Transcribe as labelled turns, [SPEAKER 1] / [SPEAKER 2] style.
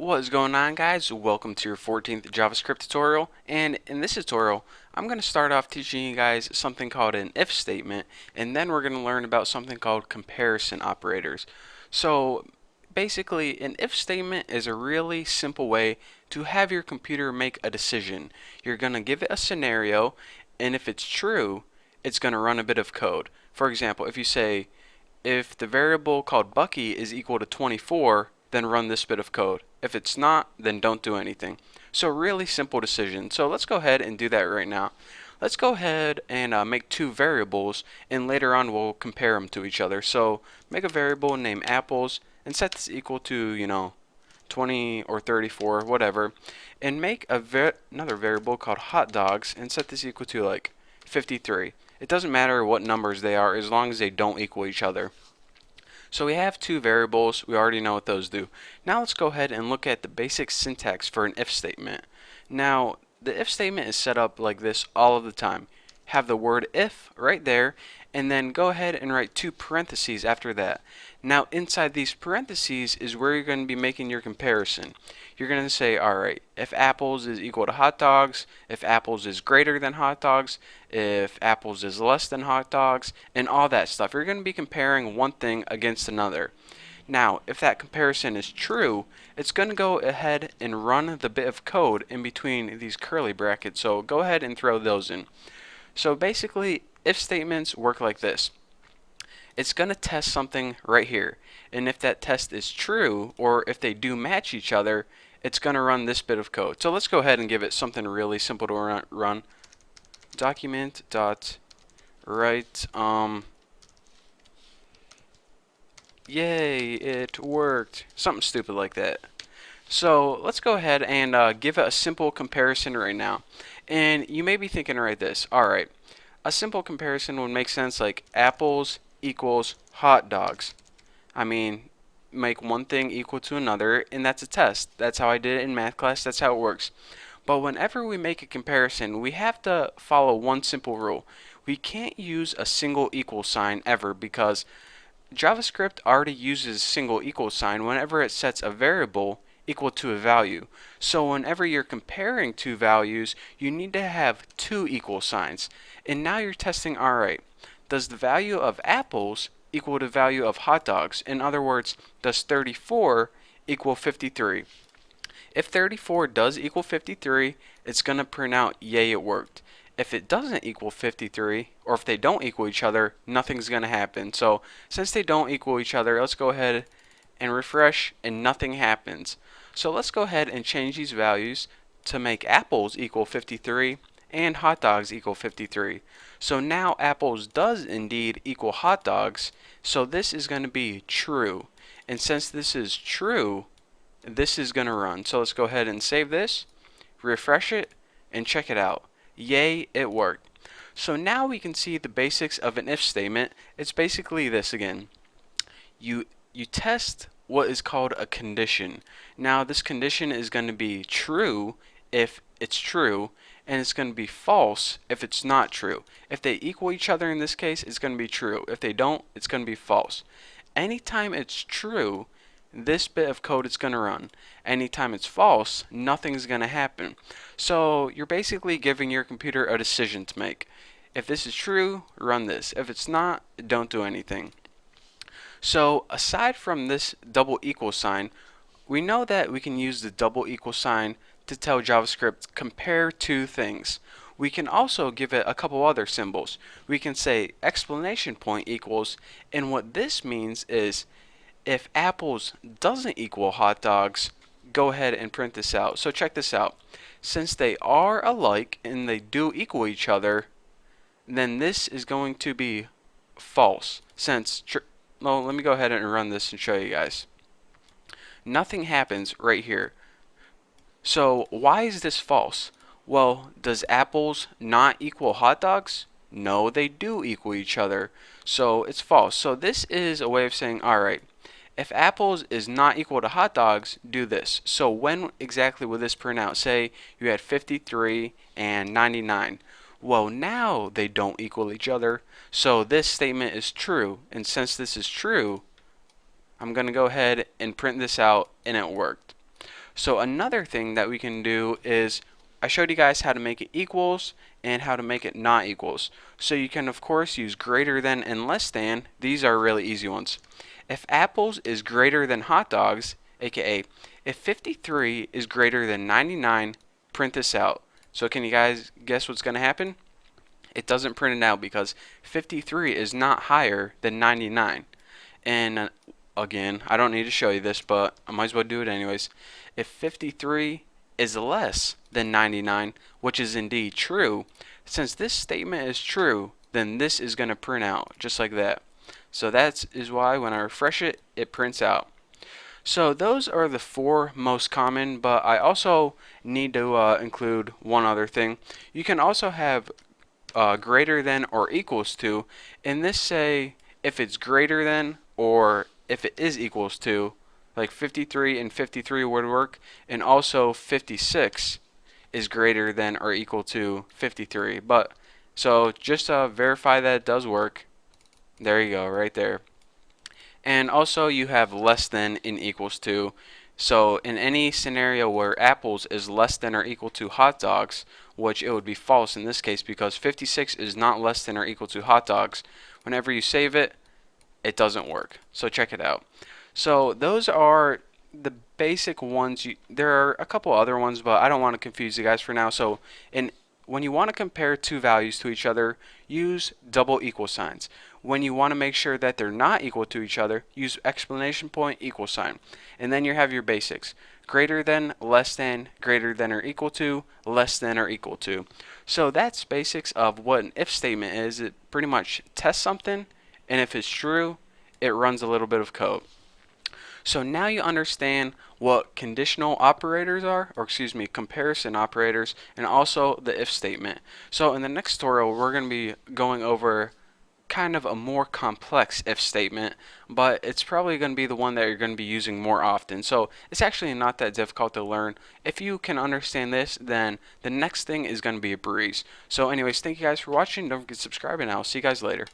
[SPEAKER 1] What is going on, guys? Welcome to your 14th JavaScript tutorial, and in this tutorial I'm going to start off teaching you guys something called an if statement, and then we're going to learn about something called comparison operators. So basically, an if statement is a really simple way to have your computer make a decision. You're going to give it a scenario, and if it's true, it's going to run a bit of code. For example, if you say if the variable called Bucky is equal to 24, then run this bit of code. If it's not, then don't do anything. So really simple decision. So let's go ahead and do that right now. Let's go ahead and make two variables, and later on we'll compare them to each other. So make a variable named apples and set this equal to 20 or 34, whatever, and make another variable called hot dogs and set this equal to like 53. It doesn't matter what numbers they are as long as they don't equal each other. So we have two variables. We already know what those do. Now let's go ahead and look at the basic syntax for an if statement. Now the if statement is set up like this all of the time. Have the word if right there, and then go ahead and write two parentheses after that. Now inside these parentheses is where you're going to be making your comparison. You're going to say, alright, if apples is equal to hot dogs, if apples is greater than hot dogs, if apples is less than hot dogs, and all that stuff. You're going to be comparing one thing against another. Now, if that comparison is true, it's going to go ahead and run the bit of code in between these curly brackets. So go ahead and throw those in. So basically, if statements work like this. It's going to test something right here. And if that test is true, or if they do match each other, it's going to run this bit of code. So let's go ahead and give it something really simple to run. Document dot write yay, it worked. Something stupid like that. So let's go ahead and give it a simple comparison right now. And you may be thinking right this. Alright, a simple comparison would make sense like apples equals hot dogs. I mean, make one thing equal to another, and that's a test. That's how I did it in math class. That's how it works. But whenever we make a comparison, we have to follow one simple rule. We can't use a single equal sign ever because JavaScript already uses single equal sign whenever it sets a variable equal to a value. So whenever you're comparing two values, you need to have two equal signs. And now you're testing, alright, does the value of apples equal to the value of hot dogs? In other words, does 34 equal 53? If 34 does equal 53, it's going to print out, yay, it worked. If it doesn't equal 53, or if they don't equal each other, nothing's going to happen. So since they don't equal each other, let's go ahead and refresh, and nothing happens. So let's go ahead and change these values to make apples equal 53 and hot dogs equal 53. So now apples does indeed equal hot dogs, so this is going to be true. And since this is true, this is going to run. So let's go ahead and save this, refresh it, and check it out. Yay, it worked. So now we can see the basics of an if statement. It's basically this again. You test what is called a condition. Now this condition is going to be true if it's true, and it's going to be false if it's not true. If they equal each other in this case, it's going to be true. If they don't, it's going to be false. Anytime it's true, this bit of code is going to run. Anytime it's false, nothing's going to happen. So you're basically giving your computer a decision to make. If this is true, run this. If it's not, don't do anything. So aside from this double equal sign, we know that we can use the double equal sign to tell JavaScript compare two things. We can also give it a couple other symbols. We can say exclamation point equals, and what this means is if apples doesn't equal hot dogs, go ahead and print this out. So check this out. Since they are alike and they do equal each other, then this is going to be false. Well, let me go ahead and run this and show you guys. Nothing happens right here. So why is this false? Well, does apples not equal hot dogs? No, they do equal each other. So it's false. So this is a way of saying, alright, if apples is not equal to hot dogs, do this. So when exactly will this print out? Say you had 53 and 99. Well, now they don't equal each other. So this statement is true. And since this is true, I'm going to go ahead and print this out, and it worked. So another thing that we can do is I showed you guys how to make it equals and how to make it not equals. So you can of course use greater than and less than. These are really easy ones. If apples is greater than hot dogs, aka if 53 is greater than 99, print this out. So can you guys guess what's going to happen? It doesn't print it out because 53 is not higher than 99. And again, I don't need to show you this, but I might as well do it anyways. If 53 is less than 99, which is indeed true, since this statement is true, then this is going to print out just like that. So that is why when I refresh it, it prints out. So those are the four most common, but I also need to include one other thing. You can also have greater than or equals to. In this say if it's greater than or if it is equals to, like 53 and 53 would work, and also 56 is greater than or equal to 53. But so just to verify that it does work, there you go, right there. And also you have less than and equals to. So in any scenario where apples is less than or equal to hot dogs, which it would be false in this case because 56 is not less than or equal to hot dogs, whenever you save it, it doesn't work. So check it out. So those are the basic ones. There are a couple other ones, but I don't want to confuse you guys for now. So when you want to compare two values to each other, use double equal signs. When you want to make sure that they're not equal to each other, use exclamation point equal sign. And then you have your basics. Greater than, less than, greater than or equal to, less than or equal to. So that's basics of what an if statement is. It pretty much tests something, and if it's true, it runs a little bit of code. So now you understand what conditional operators are, or excuse me, comparison operators, and also the if statement. So in the next tutorial, we're going to be going over kind of a more complex if statement, but it's probably going to be the one that you're going to be using more often. So it's actually not that difficult to learn. If you can understand this, then the next thing is going to be a breeze. So anyways, thank you guys for watching. Don't forget to subscribe, and I'll see you guys later.